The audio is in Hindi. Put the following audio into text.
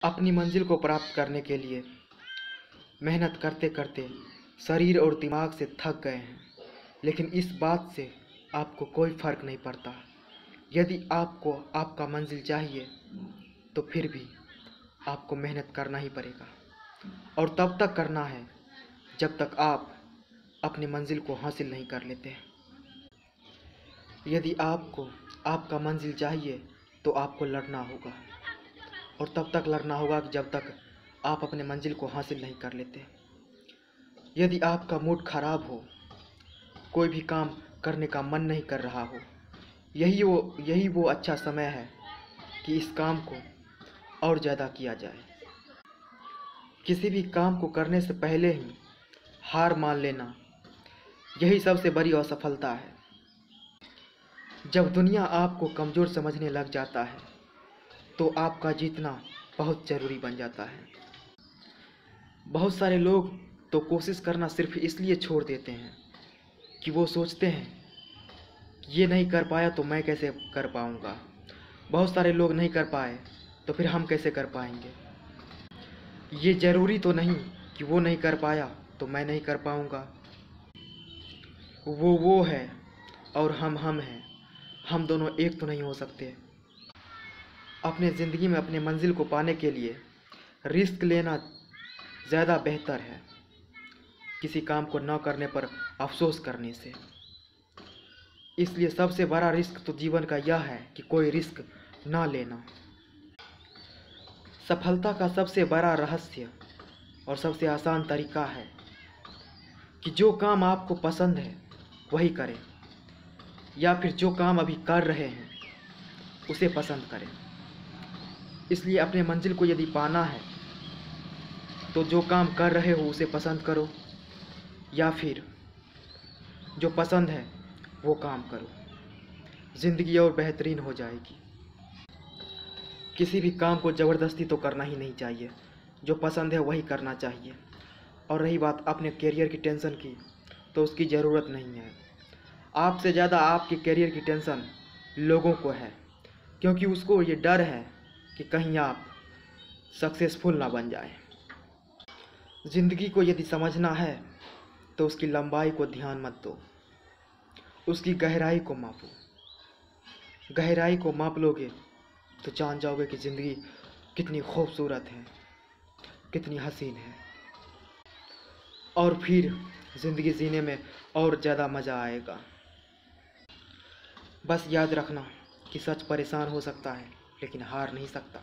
अपनी मंजिल को प्राप्त करने के लिए मेहनत करते करते शरीर और दिमाग से थक गए हैं, लेकिन इस बात से आपको कोई फ़र्क नहीं पड़ता। यदि आपको आपका मंजिल चाहिए तो फिर भी आपको मेहनत करना ही पड़ेगा, और तब तक करना है जब तक आप अपनी मंजिल को हासिल नहीं कर लेते। यदि आपको आपका मंजिल चाहिए तो आपको लड़ना होगा, और तब तक लड़ना होगा कि जब तक आप अपने मंजिल को हासिल नहीं कर लेते। यदि आपका मूड खराब हो, कोई भी काम करने का मन नहीं कर रहा हो, यही वो अच्छा समय है कि इस काम को और ज़्यादा किया जाए। किसी भी काम को करने से पहले ही हार मान लेना, यही सबसे बड़ी असफलता है। जब दुनिया आपको कमज़ोर समझने लग जाता है तो आपका जीतना बहुत ज़रूरी बन जाता है। बहुत सारे लोग तो कोशिश करना सिर्फ इसलिए छोड़ देते हैं कि वो सोचते हैं कि ये नहीं कर पाया तो मैं कैसे कर पाऊँगा। बहुत सारे लोग नहीं कर पाए तो फिर हम कैसे कर पाएंगे। ये ज़रूरी तो नहीं कि वो नहीं कर पाया तो मैं नहीं कर पाऊँगा। वो है और हम हैं, हम दोनों एक तो नहीं हो सकते। अपने ज़िंदगी में अपने मंजिल को पाने के लिए रिस्क लेना ज़्यादा बेहतर है किसी काम को न करने पर अफसोस करने से। इसलिए सबसे बड़ा रिस्क तो जीवन का यह है कि कोई रिस्क ना लेना। सफलता का सबसे बड़ा रहस्य और सबसे आसान तरीका है कि जो काम आपको पसंद है वही करें, या फिर जो काम अभी कर रहे हैं उसे पसंद करें। इसलिए अपने मंजिल को यदि पाना है तो जो काम कर रहे हो उसे पसंद करो, या फिर जो पसंद है वो काम करो। ज़िंदगी और बेहतरीन हो जाएगी। किसी भी काम को ज़बरदस्ती तो करना ही नहीं चाहिए, जो पसंद है वही करना चाहिए। और रही बात अपने करियर की टेंशन की, तो उसकी ज़रूरत नहीं है। आपसे ज़्यादा आपके करियर की टेंशन लोगों को है, क्योंकि उसको ये डर है कि कहीं आप सक्सेसफुल ना बन जाए। ज़िंदगी को यदि समझना है तो उसकी लंबाई को ध्यान मत दो, उसकी गहराई को मापो। गहराई को माप लोगे तो जान जाओगे कि ज़िंदगी कितनी खूबसूरत है, कितनी हसीन है, और फिर ज़िंदगी जीने में और ज़्यादा मज़ा आएगा। बस याद रखना कि सच परेशान हो सकता है लेकिन हार नहीं सकता।